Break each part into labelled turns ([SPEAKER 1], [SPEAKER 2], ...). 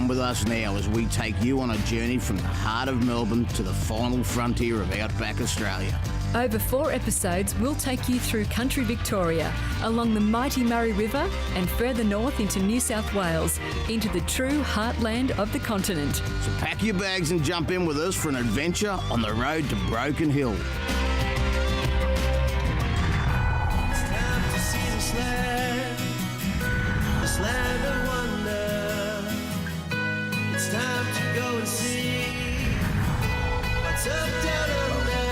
[SPEAKER 1] Come with us now as we take you on a journey from the heart of Melbourne to the final frontier of outback Australia.
[SPEAKER 2] Over 4 episodes, we'll take you through country Victoria, along the mighty Murray River and further north into New South Wales, into the true heartland of the continent.
[SPEAKER 1] So pack your bags and jump in with us for an adventure on the road to Broken Hill.
[SPEAKER 3] It's time to see this land of wonder. It's time to go and see what's up down under.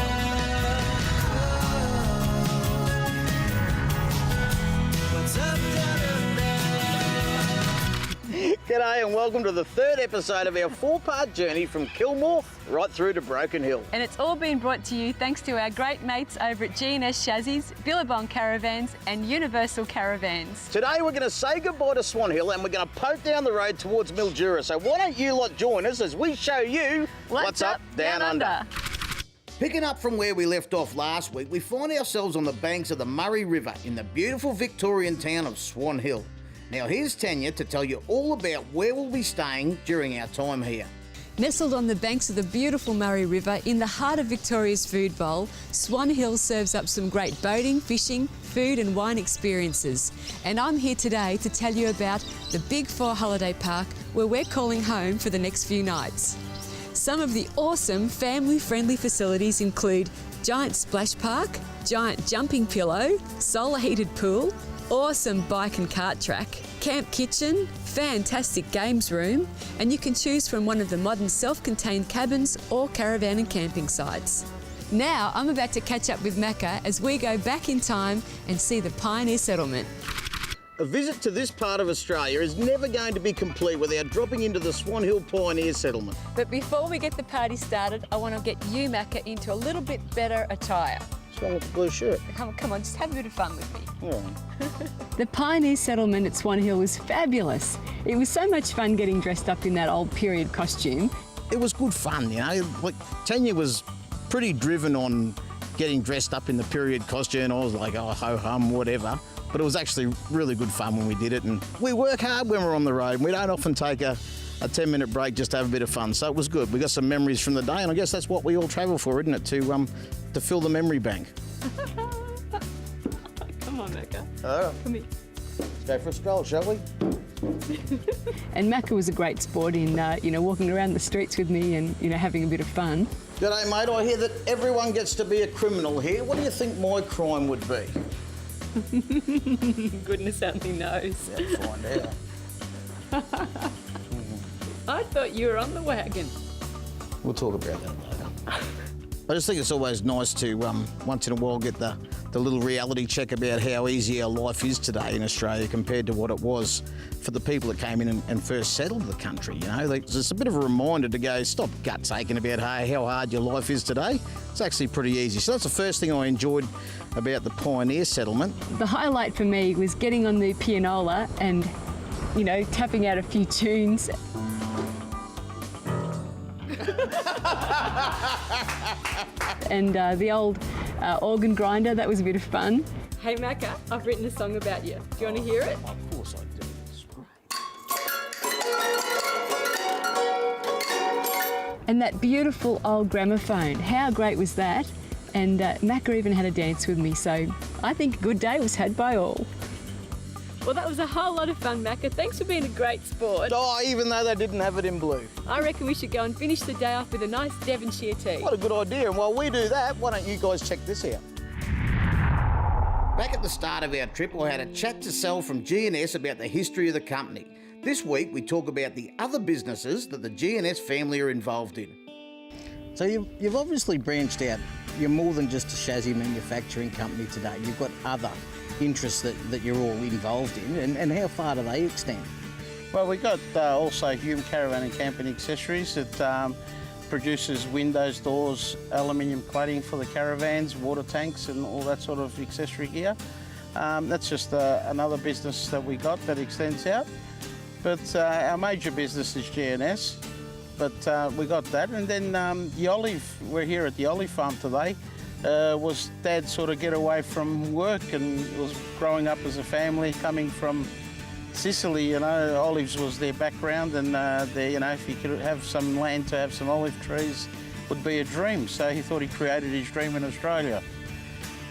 [SPEAKER 3] What's up down under?
[SPEAKER 1] G'day and welcome to the 3rd episode of our 4-part journey from Kilmore right through to Broken Hill.
[SPEAKER 4] And it's all been brought to you thanks to our great mates over at G&S Chassis, Billabong Caravans and Universal Caravans.
[SPEAKER 1] Today we're going to say goodbye to Swan Hill and we're going to poke down the road towards Mildura. So why don't you lot join us as we show you what's up down under. Picking up from where we left off last week, we find ourselves on the banks of the Murray River in the beautiful Victorian town of Swan Hill. Now here's Tania to tell you all about where we'll be staying during our time here.
[SPEAKER 2] Nestled on the banks of the beautiful Murray River in the heart of Victoria's food bowl, Swan Hill serves up some great boating, fishing, food and wine experiences. And I'm here today to tell you about the Big 4 holiday park where we're calling home for the next few nights. Some of the awesome family-friendly facilities include giant splash park, giant jumping pillow, solar heated pool, awesome bike and kart track, camp kitchen, fantastic games room, and you can choose from one of the modern self-contained cabins or caravan and camping sites. Now I'm about to catch up with Macca as we go back in time and see the pioneer settlement.
[SPEAKER 1] A visit to this part of Australia is never going to be complete without dropping into the Swan Hill Pioneer Settlement.
[SPEAKER 4] But before we get the party started, I want to get you, Macca, into a little bit better attire.
[SPEAKER 1] What's wrong with the blue shirt?
[SPEAKER 4] Come on, just have a bit of fun with me.
[SPEAKER 1] All right.
[SPEAKER 4] The pioneer settlement at Swan Hill was fabulous. It was so much fun getting dressed up in that old period costume.
[SPEAKER 1] It was good fun, you know. Like Tania was pretty driven on getting dressed up in the period costume. I was like, oh, ho-hum, whatever. But it was actually really good fun when we did it. And we work hard when we're on the road. We don't often take a 10-minute break just to have a bit of fun. So it was good. We got some memories from the day, and I guess that's what we all travel for, isn't it? To fill the memory bank.
[SPEAKER 4] Come on, Macca.
[SPEAKER 1] Oh.
[SPEAKER 4] Come here.
[SPEAKER 1] Let's go for a stroll, shall we?
[SPEAKER 4] And Macca was a great sport in, walking around the streets with me and, having a bit of fun.
[SPEAKER 1] G'day, mate. I hear that everyone gets to be a criminal here. What do you think my crime would be?
[SPEAKER 4] Goodness only knows.
[SPEAKER 1] Yeah, find out.
[SPEAKER 4] I thought you were on the wagon.
[SPEAKER 1] We'll talk about that later. I just think it's always nice to, once in a while, get the little reality check about how easy our life is today in Australia compared to what it was for the people that came in and first settled the country, you know. It's just a bit of a reminder to go, stop guts aching about how hard your life is today. It's actually pretty easy. So that's the first thing I enjoyed about the Pioneer Settlement.
[SPEAKER 4] The highlight for me was getting on the pianola and, tapping out a few tunes. And the old organ grinder, that was a bit of fun. Hey Macca, I've written a song about you. Do you want to hear it?
[SPEAKER 1] Of course I do. It's great.
[SPEAKER 4] And that beautiful old gramophone, how great was that? And Macca even had a dance with me, so I think a good day was had by all. Well, that was a whole lot of fun, Macca. Thanks for being a great sport.
[SPEAKER 1] Oh, even though they didn't have it in blue.
[SPEAKER 4] I reckon we should go and finish the day off with a nice Devonshire tea.
[SPEAKER 1] What a good idea. And while we do that, why don't you guys check this out? Back at the start of our trip, I had a chat to Sal from G&S about the history of the company. This week, we talk about the other businesses that the G&S family are involved in.
[SPEAKER 5] So you've obviously branched out. You're more than just a chassis manufacturing company today. You've got other interests that you're all involved in, and how far do they extend?
[SPEAKER 6] Well, we've got also Hume Caravan and Camping Accessories that produces windows, doors, aluminium cladding for the caravans, water tanks and all that sort of accessory gear. That's just another business that we got that extends out. But our major business is G&S, but we got that. And then the olive, we're here at the olive farm today, was Dad's sort of get away from work, and it was growing up as a family, coming from Sicily, you know, olives was their background, and you know, if he could have some land to have some olive trees, would be a dream. So he thought he created his dream in Australia,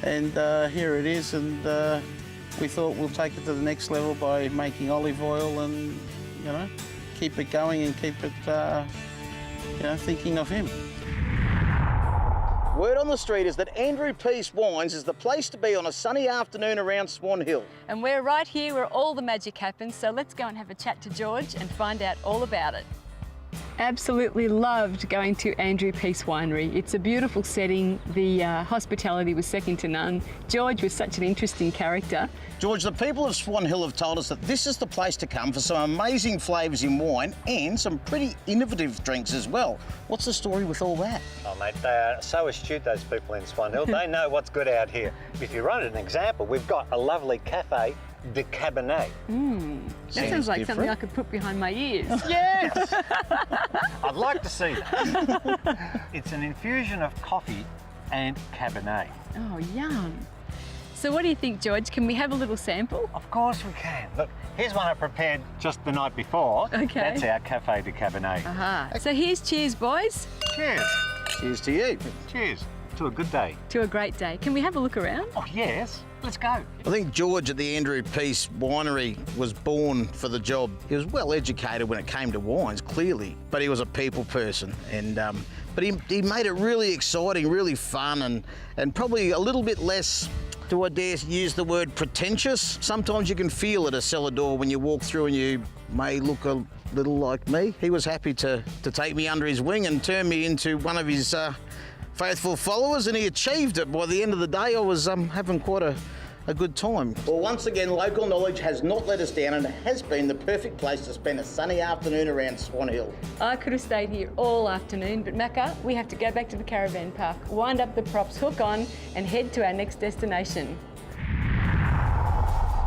[SPEAKER 6] and here it is. And we thought we'll take it to the next level by making olive oil, and you know, keep it going and keep it, you know, thinking of him.
[SPEAKER 1] Word on the street is that Andrew Peace Wines is the place to be on a sunny afternoon around Swan Hill.
[SPEAKER 4] And we're right here where all the magic happens, so let's go and have a chat to George and find out all about it. Absolutely loved going to Andrew Peace Winery. It's a beautiful setting. The hospitality was second to none. George was such an interesting character.
[SPEAKER 1] George, the people of Swan Hill have told us that this is the place to come for some amazing flavours in wine and some pretty innovative drinks as well. What's the story with all that?
[SPEAKER 7] Oh, mate, they are so astute, those people in Swan Hill. They know what's good out here. If you run an example, we've got a lovely cafe de Cabernet.
[SPEAKER 4] That sounds like something I could put behind my ears.
[SPEAKER 7] Yes! I'd like to see that. It's an infusion of coffee and Cabernet.
[SPEAKER 4] Oh, yum. So what do you think, George? Can we have a little sample?
[SPEAKER 7] Of course we can. Look, here's one I prepared just the night before.
[SPEAKER 4] Okay.
[SPEAKER 7] That's our cafe de Cabernet.
[SPEAKER 4] Aha. So here's cheers, boys.
[SPEAKER 7] Cheers.
[SPEAKER 1] Cheers to you.
[SPEAKER 7] Cheers. To a good day.
[SPEAKER 4] To a great day. Can we have a look around?
[SPEAKER 7] Oh, yes. Let's go.
[SPEAKER 1] I think George at the Andrew Peace Winery was born for the job. He was well educated when it came to wines, clearly, but he was a people person, and but he made it really exciting, really fun, and probably a little bit less, do I dare use the word pretentious? Sometimes you can feel at a cellar door when you walk through and you may look a little like me. He was happy to take me under his wing and turn me into one of his faithful followers, and he achieved it. By the end of the day, I was having quite a good time. Well, once again, local knowledge has not let us down, and it has been the perfect place to spend a sunny afternoon around Swan Hill.
[SPEAKER 4] I could have stayed here all afternoon, but Macca, we have to go back to the caravan park, wind up the props, hook on, and head to our next destination.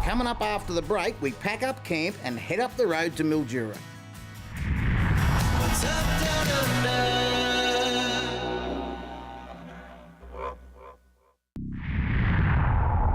[SPEAKER 1] Coming up after the break, we pack up camp and head up the road to Mildura.
[SPEAKER 3] What's up down under?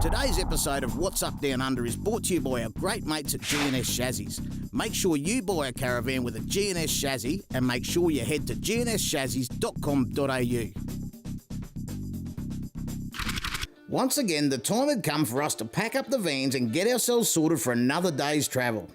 [SPEAKER 1] Today's episode of What's Up Down Under is brought to you by our great mates at G&S Chassis. Make sure you buy a caravan with a G&S chassis, and make sure you head to gnschassis.com.au. Once again, the time had come for us to pack up the vans and get ourselves sorted for another day's travel.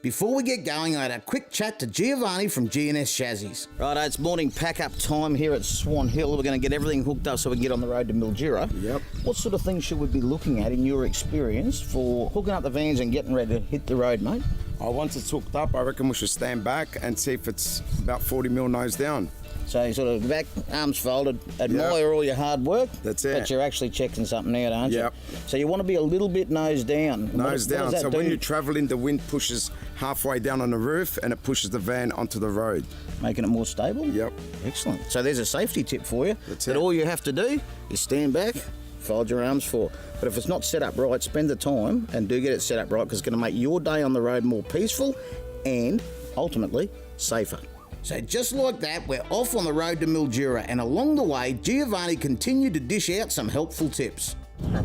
[SPEAKER 1] Before we get going, I had a quick chat to Giovanni from G&S Chassis. Righto, it's morning pack-up time here at Swan Hill. We're going to get everything hooked up so we can get on the road to Mildura.
[SPEAKER 8] Yep.
[SPEAKER 1] What sort of things should we be looking at in your experience for hooking up the vans and getting ready to hit the road, mate?
[SPEAKER 8] Once it's hooked up, I reckon we should stand back and see if it's about 40 mil nose down.
[SPEAKER 1] So you sort of back, arms folded, admire all your hard work.
[SPEAKER 8] That's it.
[SPEAKER 1] But you're actually checking something out, aren't
[SPEAKER 8] Yep.
[SPEAKER 1] you? So you want to be a little bit nose down.
[SPEAKER 8] Nose down.
[SPEAKER 1] What does that
[SPEAKER 8] So when
[SPEAKER 1] do?
[SPEAKER 8] you're travelling, the wind pushes halfway down on the roof and it pushes the van onto the road.
[SPEAKER 1] Making it more stable?
[SPEAKER 8] Yep.
[SPEAKER 1] Excellent. So there's a safety tip for you.
[SPEAKER 8] That's
[SPEAKER 1] that
[SPEAKER 8] it.
[SPEAKER 1] all you have to do is stand back, fold your arms forward. But if it's not set up right, spend the time and do get it set up right, because it's going to make your day on the road more peaceful and ultimately safer. So just like that, we're off on the road to Mildura, and along the way, Giovanni continued to dish out some helpful tips.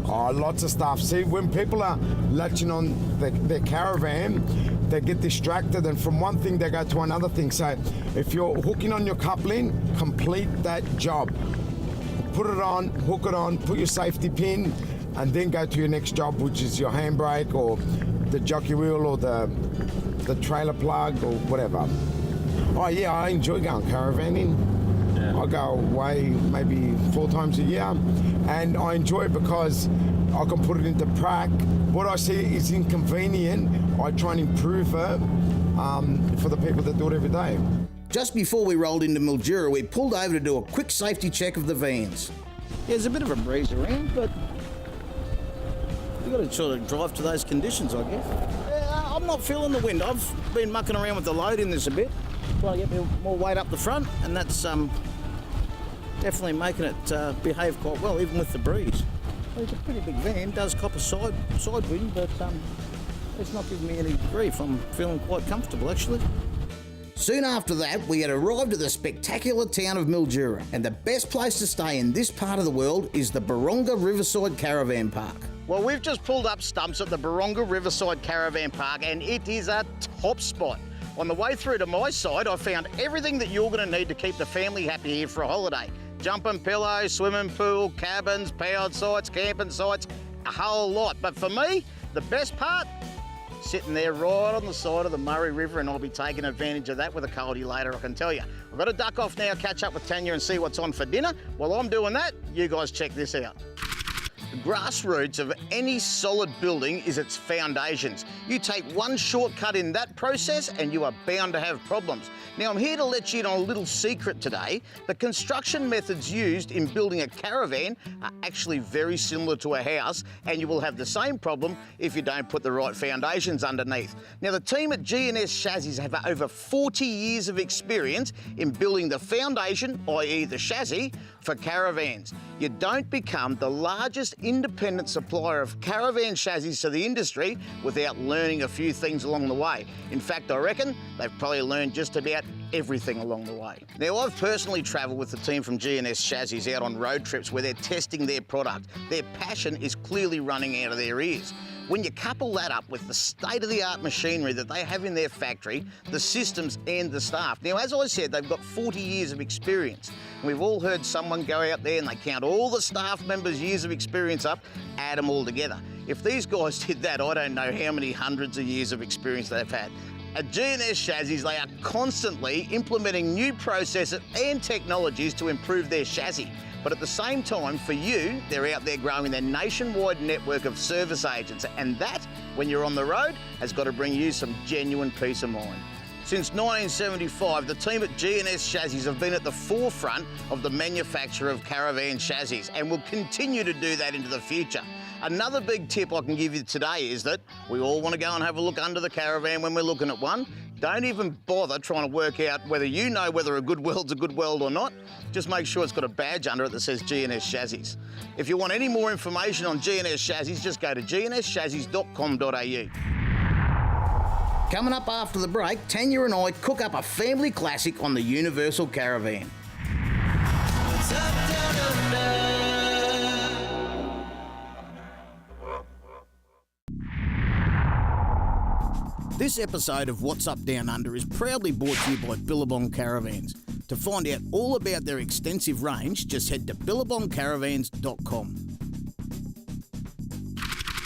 [SPEAKER 8] Oh, lots of stuff. See, when people are latching on their caravan, they get distracted, and from one thing they go to another thing. So if you're hooking on your coupling, complete that job. Put it on, hook it on, put your safety pin, and then go to your next job, which is your handbrake or the jockey wheel or the trailer plug or whatever. Oh yeah, I enjoy going caravanning. I go away maybe 4 times a year, and I enjoy it because I can put it into prac. What I see is inconvenient. I try and improve it for the people that do it every day.
[SPEAKER 1] Just before we rolled into Mildura, we pulled over to do a quick safety check of the vans. Yeah, there's a bit of a breeze around, but you've got to sort of drive to those conditions, I guess. Yeah, I'm not feeling the wind. I've been mucking around with the load in this a bit, trying to get more weight up the front, and that's definitely making it behave quite well, even with the breeze. Well, it's a pretty big van, does cop a side wind, but it's not giving me any grief. I'm feeling quite comfortable, actually. Soon after that, we had arrived at the spectacular town of Mildura, and the best place to stay in this part of the world is the Baronga Riverside Caravan Park. Well, we've just pulled up stumps at the Baronga Riverside Caravan Park, and it is a top spot. On the way through to my side, I found everything that you're going to need to keep the family happy here for a holiday. Jumping pillows, swimming pool, cabins, powered sites, camping sites, a whole lot. But for me, the best part, sitting there right on the side of the Murray River, and I'll be taking advantage of that with a coldie later, I can tell you. I've got to duck off now, catch up with Tania and see what's on for dinner. While I'm doing that, you guys check this out. The grassroots of any solid building is its foundations. You take one shortcut in that process and you are bound to have problems. Now, I'm here to let you in on a little secret today. The construction methods used in building a caravan are actually very similar to a house, and you will have the same problem if you don't put the right foundations underneath. Now, the team at G&S Chassis have over 40 years of experience in building the foundation, i.e. the chassis, for caravans. You don't become the largest independent supplier of caravan chassis to the industry without learning a few things along the way. In fact, I reckon they've probably learned just about everything along the way. Now, I've personally travelled with the team from G&S Chassis out on road trips where they're testing their product. Their passion is clearly running out of their ears. When you couple that up with the state-of-the-art machinery that they have in their factory, the systems and the staff. Now, as I said, they've got 40 years of experience. We've all heard someone go out there and they count all the staff members' years of experience up, add them all together. If these guys did that, I don't know how many hundreds of years of experience they've had. At G&S Chassis, they are constantly implementing new processes and technologies to improve their chassis. But at the same time, for you, they're out there growing their nationwide network of service agents. And that, when you're on the road, has got to bring you some genuine peace of mind. Since 1975, the team at G&S Chassis have been at the forefront of the manufacture of caravan chassis and will continue to do that into the future. Another big tip I can give you today is that we all want to go and have a look under the caravan when we're looking at one. Don't even bother trying to work out whether you know whether a good weld's a good weld or not. Just make sure it's got a badge under it that says G&S Chassis. If you want any more information on G&S Chassis, just go to gnschassis.com.au. Coming up after the break, Tania and I cook up a family classic on the Universal Caravan.
[SPEAKER 3] What's up, down under?
[SPEAKER 1] This episode of What's Up Down Under is proudly brought to you by Billabong Caravans. To find out all about their extensive range, just head to billabongcaravans.com.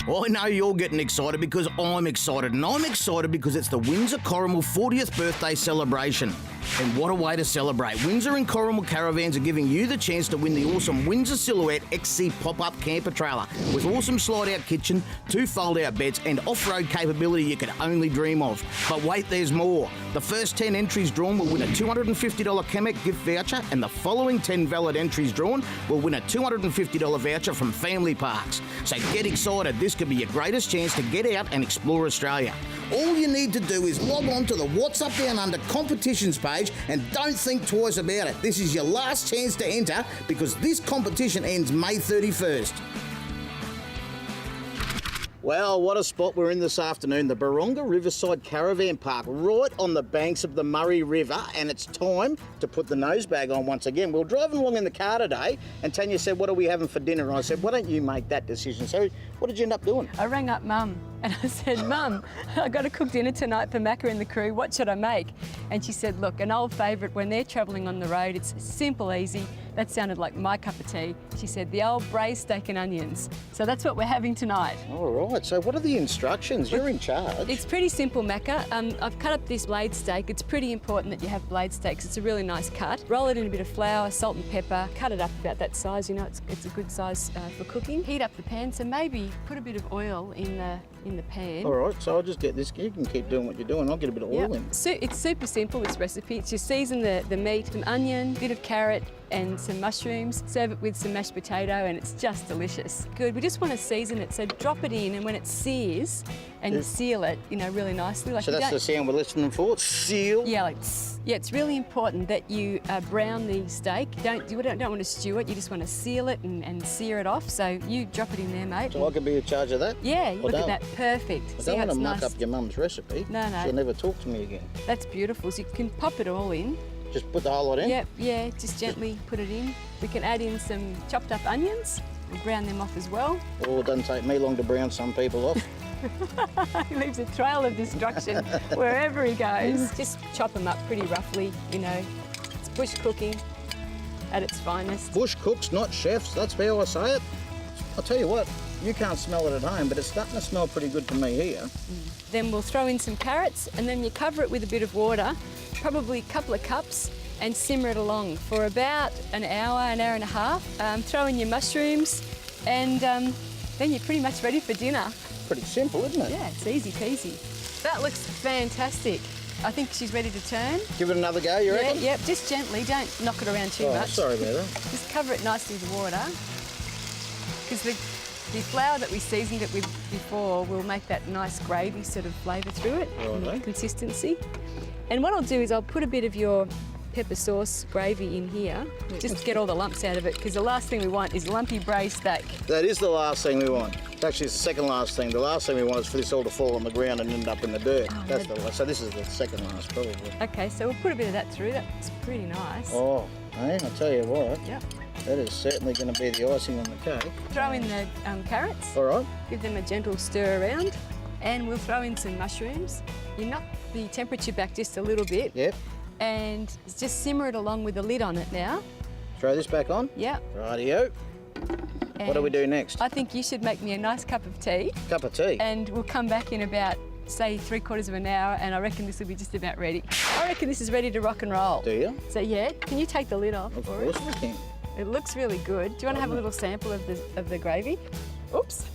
[SPEAKER 1] I know you're getting excited because I'm excited, and I'm excited because it's the Windsor Corrimal 40th birthday celebration. And what a way to celebrate. Windsor and Corrimal Caravans are giving you the chance to win the awesome Windsor Silhouette XC pop-up camper trailer with awesome slide-out kitchen, 2 fold-out beds and off-road capability you could only dream of. But wait, there's more. The first 10 entries drawn will win a $250 Kamek gift voucher, and the following 10 valid entries drawn will win a $250 voucher from Family Parks. So get excited. This could be your greatest chance to get out and explore Australia. All you need to do is log on to the What's Up Down Under competitions page and don't think twice about it. This is your last chance to enter because this competition ends May 31st. Well, what a spot we're in this afternoon, the Baronga Riverside Caravan Park, right on the banks of the Murray River, and it's time to put the nosebag on once again. We were driving along in the car today, and Tania said, what are we having for dinner? And I said, why don't you make that decision? So what did you end up doing?
[SPEAKER 4] I rang up Mum and I said, Mum, I've got to cook dinner tonight for Macca and the crew. What should I make? And she said, look, an old favourite when they're travelling on the road, it's simple, easy. That sounded like my cup of tea. She said, the old braised steak and onions. So that's what we're having tonight.
[SPEAKER 1] All right, so what are the instructions? You're in charge.
[SPEAKER 4] It's pretty simple, Macca. I've cut up this blade steak. It's pretty important that you have blade steaks. It's a really nice cut. Roll it in a bit of flour, salt and pepper. Cut it up about that size, you know, it's a good size for cooking. Heat up the pan, so maybe put a bit of oil in the pan.
[SPEAKER 1] All right, so I'll just get this. You can keep doing what you're doing. I'll get a bit of oil in.
[SPEAKER 4] So it's super simple, this recipe. It's just season the meat, some onion, bit of carrot, and some mushrooms. Serve it with some mashed potato and it's just delicious. Good, we just want to season it, so drop it in and when it sears and you seal it, you know, really nicely. Like
[SPEAKER 1] so that's the sound we're listening for, seal?
[SPEAKER 4] Yeah, like yeah, it's really important that you brown the steak. You don't want to stew it, you just want to seal it and sear it off. So you drop it in there, mate.
[SPEAKER 1] So I could be in charge of that?
[SPEAKER 4] Yeah, look at that, perfect.
[SPEAKER 1] I don't want to muck up your mum's recipe.
[SPEAKER 4] No.
[SPEAKER 1] She'll never talk to me again.
[SPEAKER 4] That's beautiful, so you can pop it all in.
[SPEAKER 1] Just put the whole lot in?
[SPEAKER 4] Yep, yeah, just gently put it in. We can add in some chopped up onions. We'll brown them off as well.
[SPEAKER 5] Oh, it doesn't take me long to brown some people off.
[SPEAKER 4] He leaves a trail of destruction wherever he goes. Just chop them up pretty roughly, you know. It's bush cooking at its finest.
[SPEAKER 5] Bush cooks, not chefs. That's how I say it. I'll tell you what, you can't smell it at home, but it's starting to smell pretty good to me here.
[SPEAKER 4] Then we'll throw in some carrots and then you cover it with a bit of water, probably a couple of cups, and simmer it along for about an hour and a half. Throw in your mushrooms and then you're pretty much ready for dinner.
[SPEAKER 5] Pretty simple, isn't it?
[SPEAKER 4] Yeah, it's easy peasy. That looks fantastic. I think she's ready to turn.
[SPEAKER 5] Give it another go, you reckon?
[SPEAKER 4] Yep, just gently, don't knock it around too much.
[SPEAKER 5] Sorry about that.
[SPEAKER 4] Just cover it nicely with water. Because the flour that we seasoned it with before will make that nice gravy sort of flavour through it, and consistency. And what I'll do is I'll put a bit of your pepper sauce gravy in here, just to get all the lumps out of it, because the last thing we want is lumpy braised steak.
[SPEAKER 5] That is the last thing we want. Actually, it's the second last thing. The last thing we want is for this all to fall on the ground and end up in the dirt. That's the last. So this is the second last, probably.
[SPEAKER 4] Okay, so we'll put a bit of that through. That's pretty nice.
[SPEAKER 5] Oh, hey, I'll tell you what.
[SPEAKER 4] Yep.
[SPEAKER 5] That is certainly going to be the icing on the cake.
[SPEAKER 4] Throw in the carrots.
[SPEAKER 5] All right.
[SPEAKER 4] Give them a gentle stir around, and we'll throw in some mushrooms. You knock the temperature back just a little bit.
[SPEAKER 5] Yep.
[SPEAKER 4] And just simmer it along with the lid on it now.
[SPEAKER 5] Throw this back on.
[SPEAKER 4] Yep.
[SPEAKER 5] Rightio. What do we do next?
[SPEAKER 4] I think you should make me a nice cup of tea.
[SPEAKER 5] Cup of tea.
[SPEAKER 4] And we'll come back in about, say, 3/4 of an hour, and I reckon this will be just about ready. I reckon this is ready to rock and roll.
[SPEAKER 5] Do you?
[SPEAKER 4] So yeah, can you take the lid off?
[SPEAKER 5] Of
[SPEAKER 4] for
[SPEAKER 5] course
[SPEAKER 4] it?
[SPEAKER 5] we can.
[SPEAKER 4] It looks really good. Do you want to have a little sample of the gravy? Oops.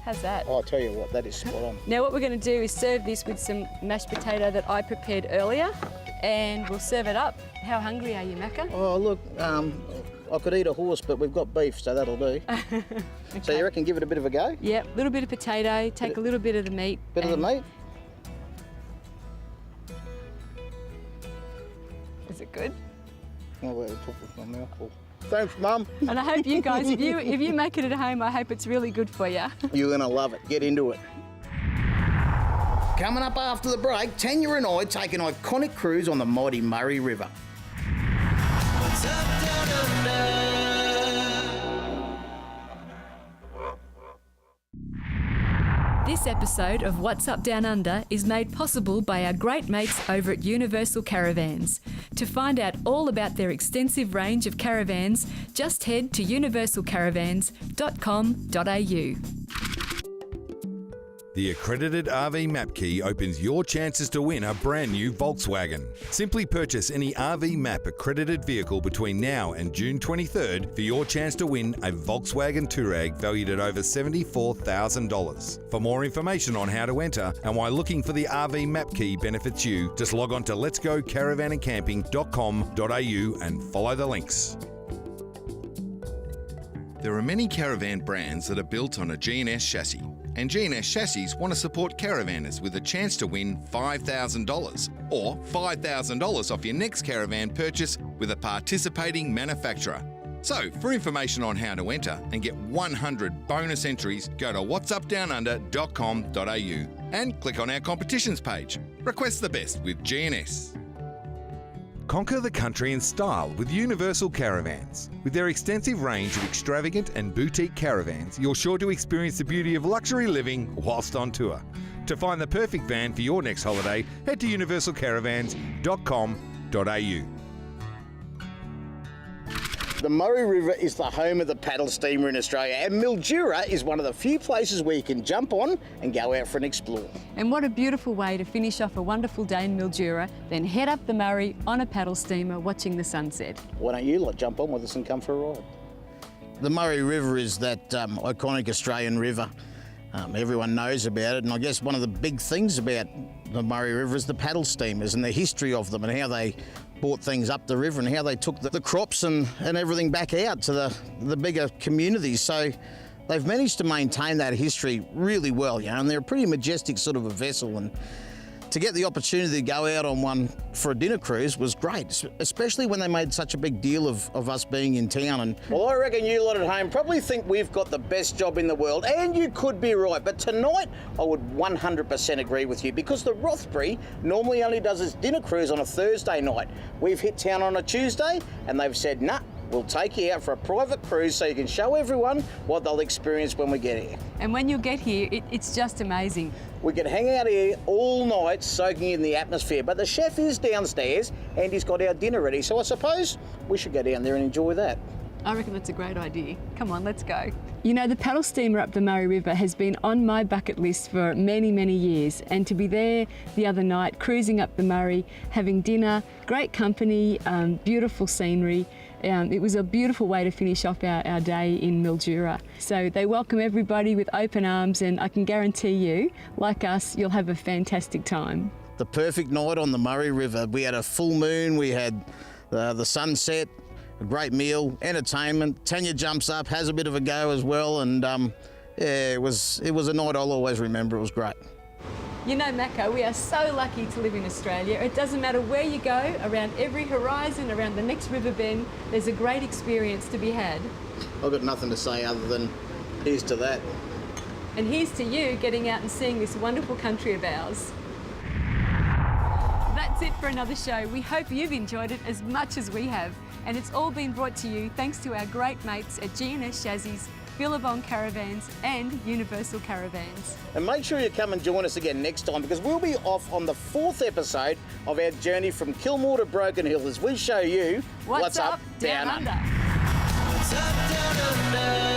[SPEAKER 4] How's that?
[SPEAKER 5] Oh, I'll tell you what, that is spot on.
[SPEAKER 4] Now what we're going to do is serve this with some mashed potato that I prepared earlier, and we'll serve it up. How hungry are you, Macca?
[SPEAKER 5] Oh, look, I could eat a horse, but we've got beef, so that'll do.
[SPEAKER 4] Okay.
[SPEAKER 5] So you reckon give it a bit of a go?
[SPEAKER 4] Yep, a little bit of potato, take a little bit of the meat.
[SPEAKER 5] Bit of the meat?
[SPEAKER 4] Is it good?
[SPEAKER 5] Oh, well, it took my mouthful. Thanks, Mum.
[SPEAKER 4] And I hope you guys, if you make it at home, I hope it's really good for you.
[SPEAKER 5] You're going to love it. Get into it. Coming up after the break, Tanya and I take an iconic cruise on the mighty Murray River.
[SPEAKER 3] What's up, down under?
[SPEAKER 2] This episode of What's Up Down Under is made possible by our great mates over at Universal Caravans. To find out all about their extensive range of caravans, just head to universalcaravans.com.au.
[SPEAKER 9] The accredited RV Map Key opens your chances to win a brand new Volkswagen. Simply purchase any RV Map accredited vehicle between now and June 23rd for your chance to win a Volkswagen Touareg valued at over $74,000. For more information on how to enter and why looking for the RV Map Key benefits you, just log on to letsgocaravanandcamping.com.au and follow the links. There are many caravan brands that are built on a G&S chassis, and G&S Chassis want to support caravanners with a chance to win $5,000 or $5,000 off your next caravan purchase with a participating manufacturer. So, for information on how to enter and get 100 bonus entries, go to whatsupdownunder.com.au and click on our competitions page. Request the best with G&S. Conquer the country in style with Universal Caravans. With their extensive range of extravagant and boutique caravans, you're sure to experience the beauty of luxury living whilst on tour. To find the perfect van for your next holiday, head to universalcaravans.com.au.
[SPEAKER 5] The Murray River is the home of the paddle steamer in Australia, and Mildura is one of the few places where you can jump on and go out for an explore.
[SPEAKER 2] And what a beautiful way to finish off a wonderful day in Mildura, then head up the Murray on a paddle steamer watching the sunset.
[SPEAKER 5] Why don't you jump on with us and come for a ride? The Murray River is that iconic Australian river. Everyone knows about it, and I guess one of the big things about the Murray River is the paddle steamers and the history of them and how they brought things up the river and how they took the crops and everything back out to the bigger communities. So they've managed to maintain that history really well, and they're a pretty majestic sort of a vessel, and to get the opportunity to go out on one for a dinner cruise was great, especially when they made such a big deal of us being in town. And well, I reckon you lot at home probably think we've got the best job in the world, and you could be right, but tonight I would 100% agree with you, because the Rothbury normally only does its dinner cruise on a Thursday night. We've hit town on a Tuesday and they've said, nah, We'll take you out for a private cruise so you can show everyone what they'll experience when we get here.
[SPEAKER 2] And when you get here, it's just amazing.
[SPEAKER 5] We can hang out here all night soaking in the atmosphere, but the chef is downstairs and he's got our dinner ready, so I suppose we should go down there and enjoy that.
[SPEAKER 2] I reckon that's a great idea. Come on, let's go.
[SPEAKER 4] You know, the paddle steamer up the Murray River has been on my bucket list for many, many years, and to be there the other night, cruising up the Murray, having dinner, great company, beautiful scenery. It was a beautiful way to finish off our day in Mildura. So they welcome everybody with open arms, and I can guarantee you, like us, you'll have a fantastic time.
[SPEAKER 5] The perfect night on the Murray River. We had a full moon, we had the sunset, a great meal, entertainment. Tania jumps up, has a bit of a go as well, and yeah, it was a night I'll always remember. It was great.
[SPEAKER 2] You know, Macca, we are so lucky to live in Australia. It doesn't matter where you go, around every horizon, around the next river bend, there's a great experience to be had.
[SPEAKER 5] I've got nothing to say other than here's to that.
[SPEAKER 2] And here's to you getting out and seeing this wonderful country of ours. That's it for another show. We hope you've enjoyed it as much as we have. And it's all been brought to you thanks to our great mates at G&S Chassis, Billabong Caravans and Universal Caravans.
[SPEAKER 5] And make sure you come and join us again next time, because we'll be off on the 4th episode of our journey from Kilmore to Broken Hill as we show you
[SPEAKER 2] What's up, down under.
[SPEAKER 3] What's up, down under?